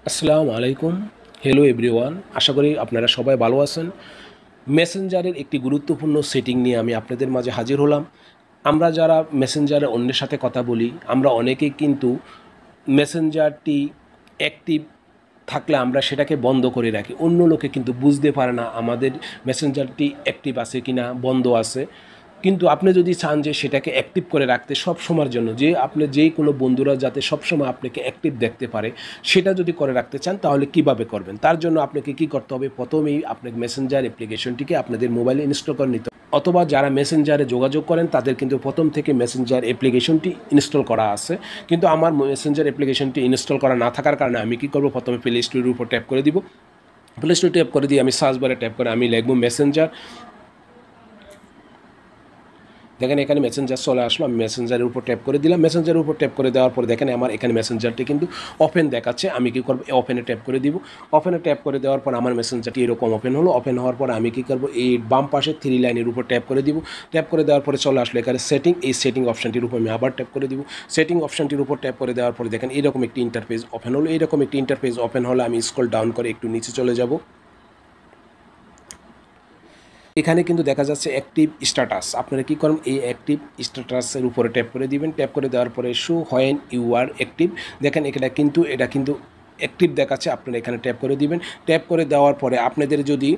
আসসালামু আলাইকুম। Hello everyone. আশা করি আপনারা সবাই ভালো আছেন। মেসেঞ্জারের একটি গুরুত্বপূর্ণ সেটিং নিয়ে আমি আপনাদের মাঝে হাজির হলাম। আমরা যারা মেসেঞ্জারে অন্যের সাথে কথা বলি, আমরা অনেকেই কিন্তু মেসেঞ্জারটি অ্যাক্টিভ থাকলে আমরা সেটাকে বন্ধ করে রাখি। অন্য লোকে কিন্তু বুঝতে পারে না আমাদের মেসেঞ্জারটি অ্যাক্টিভ আছে কিনা, বন্ধ আছে। কিন্তু আপনি যদি চান যে সেটাকে অ্যাক্টিভ করে রাখতে সব সময়ের জন্য, যে আপনি যেই কোনো বন্ধুরা যাতে সবসময় আপনাকে অ্যাক্টিভ দেখতে পারে, সেটা যদি করে রাখতে চান তাহলে কিভাবে করবেন? তার জন্য আপনাকে কি করতে হবে? প্রথমেই আপনাকে মেসেঞ্জার অ্যাপ্লিকেশনটিকে আপনাদের মোবাইলে ইনস্টল করে নিতে হবে। অথবা যারা মেসেঞ্জারে যোগাযোগ করেন তাদের কিন্তু প্রথম থেকে মেসেঞ্জার অ্যাপ্লিকেশনটি ইনস্টল করা আছে। কিন্তু আমার মেসেঞ্জার অ্যাপ্লিকেশনটি ইনস্টল করা না থাকার কারণে আমি কী করব? প্রথমে প্লে স্টোরের উপর ট্যাপ করে দিব। প্লে স্টোর ট্যাপ করে দিয়ে আমি সার্চ বারে ট্যাপ করে আমি লিখব মেসেঞ্জার। দেখেন এখানে মেসেঞ্জার চলে আসলো। আমি মেসেঞ্জারের উপর ট্যাপ করে দিলাম। মেসেঞ্জারের উপর ট্যাপ করে দেওয়ার পর দেখেন আমার এখানে মেসেঞ্জারটি কিন্তু ওপেন দেখাচ্ছে। আমি কী করব? ওপেনে ট্যাপ করে দিব। ওপেনে ট্যাপ করে দেওয়ার পর আমার মেসেঞ্জারটি এরকম ওপেন হলো। ওপেন হওয়ার পর আমি কী করব? এই বাম পাশে 3 লাইনের উপর ট্যাপ করে দিব। ট্যাপ করে দেওয়ার পরে চলে আসলো এখানে সেটিং। এই সেটিং অপশানটির উপর আমি আবার ট্যাপ করে দিব। সেটিং অপশানটির উপর ট্যাপ করে দেওয়ার পরে দেখেন এরকম একটি ইন্টারফেস ওপেন হলো। এইরকম একটি ইন্টারফেস ওপেন হলে আমি স্ক্রল ডাউন করে একটু নিচে চলে যাব। এখানে কিন্তু দেখা যাচ্ছে অ্যাক্টিভ স্ট্যাটাস। আপনারা কী করেন? এই অ্যাক্টিভ স্ট্যাটাসের উপরে ট্যাপ করে দিবেন। ট্যাপ করে দেওয়ার পরে show when you are active. দেখেন এটা কিন্তু অ্যাক্টিভ দেখাচ্ছে। আপনারা এখানে ট্যাপ করে দিবেন। ট্যাপ করে দেওয়ার পরে আপনাদের যদি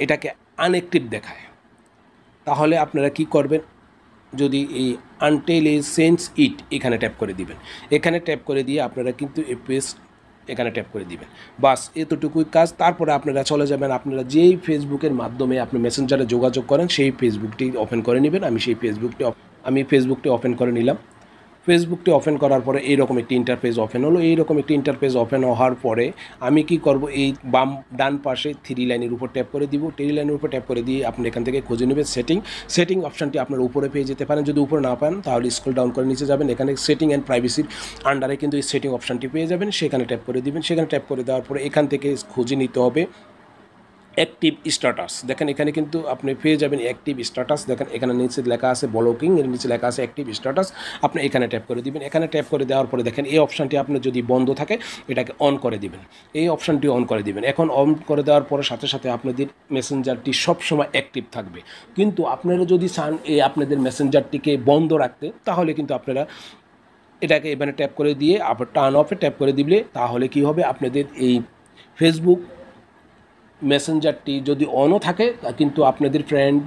এটাকে আনঅ্যাক্টিভ দেখায়, তাহলে আপনারা কি করবেন? যদি এই আনটিল এ সেন্স ইট এখানে ট্যাপ করে দিবেন। এখানে ট্যাপ করে দিয়ে আপনারা কিন্তু এই পেজ এখানে ট্যাপ করে দিবেন। বাস এতটুকুই কাজ। তারপরে আপনারা চলে যাবেন, আপনারা যেই ফেসবুকের মাধ্যমে আপনি মেসেঞ্জারে যোগাযোগ করেন সেই ফেসবুকটি ওপেন করে নেবেন। আমি ফেসবুকটি ওপেন করে নিলাম। ফেসবুকটি ওপেন করার পরে এইরকম একটি ইন্টারফেস ওপেন হলো। এইরকম একটি ইন্টারফেস ওপেন হওয়ার পরে আমি কি করব? এই ডান পাশে 3 লাইনের উপর ট্যাপ করে দিব। 3 লাইনের উপর ট্যাপ করে দিয়ে আপনি এখান থেকে খুঁজে নেবেন সেটিং অপশানটি আপনার উপরে পেয়ে যেতে পারেন। যদি উপরে না পান তাহলে স্ক্রল ডাউন করে নিচে যাবেন। এখানে সেটিং অ্যান্ড প্রাইভেসির আন্ডারে কিন্তু এই সেটিং অপশানটি পেয়ে যাবেন। সেখানে ট্যাপ করে দিবেন। সেখানে ট্যাপ করে দেওয়ার পরে এখান থেকে খুঁজে নিতে হবে অ্যাক্টিভ স্ট্যাটাস। দেখেন এখানে কিন্তু আপনি পেয়ে যাবেন অ্যাক্টিভ স্ট্যাটাস। দেখেন এখানে নিচে লেখা আছে ব্লকিং, এর নিচে লেখা আছে অ্যাক্টিভ স্ট্যাটাস। আপনি এখানে ট্যাপ করে দিবেন। এখানে ট্যাপ করে দেওয়ার পরে দেখেন এই অপশানটি আপনার যদি বন্ধ থাকে এটাকে অন করে দিবেন। এই অপশানটি অন করে দিবেন। এখন অন করে দেওয়ার পরে সাথে সাথে আপনাদের মেসেঞ্জারটি সবসময় অ্যাক্টিভ থাকবে। কিন্তু আপনারা যদি চান এই আপনাদের মেসেঞ্জারটিকে বন্ধ রাখতে, তাহলে কিন্তু আপনারা এটাকে এখানে ট্যাপ করে দিয়ে আবার টার্ন অফে ট্যাপ করে দিলে তাহলে কি হবে? আপনাদের এই ফেসবুক মেসেঞ্জারটি যদি অনও থাকে কিন্তু আপনাদের ফ্রেন্ড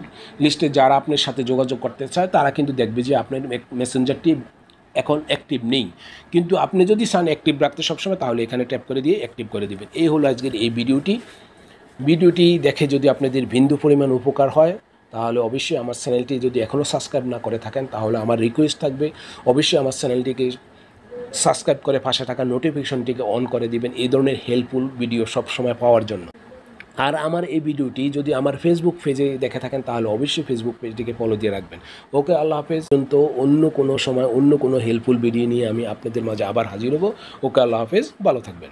লিস্টে যারা আপনার সাথে যোগাযোগ করতে চায় তারা কিন্তু দেখবে যে আপনার মেসেঞ্জারটি এখন অ্যাক্টিভ নেই। কিন্তু আপনি যদি চান অ্যাক্টিভ রাখতে সবসময়, তাহলে এখানে ট্যাপ করে দিয়ে অ্যাক্টিভ করে দেবেন। এই হলো আজকের এই ভিডিওটি দেখে যদি আপনাদের বিন্দু পরিমাণ উপকার হয়, তাহলে অবশ্যই আমার চ্যানেলটি যদি এখনও সাবস্ক্রাইব না করে থাকেন, তাহলে আমার রিকোয়েস্ট থাকবে অবশ্যই আমার চ্যানেলটিকে সাবস্ক্রাইব করে পাশে থাকা নোটিফিকেশনটিকে অন করে দিবেন এই ধরনের হেল্পফুল ভিডিও সবসময় পাওয়ার জন্য। আর আমার এই ভিডিওটি যদি আমার ফেসবুক পেজে দেখে থাকেন তাহলে অবশ্যই ফেসবুক পেজটিকে ফলো দিয়ে রাখবেন। ওকে, আল্লাহ হাফেজ। তো অন্য কোনো সময় অন্য কোনো হেল্পফুল ভিডিও নিয়ে আমি আপনাদের মাঝে আবার হাজির হব। ওকে, আল্লাহ হাফেজ, ভালো থাকবেন।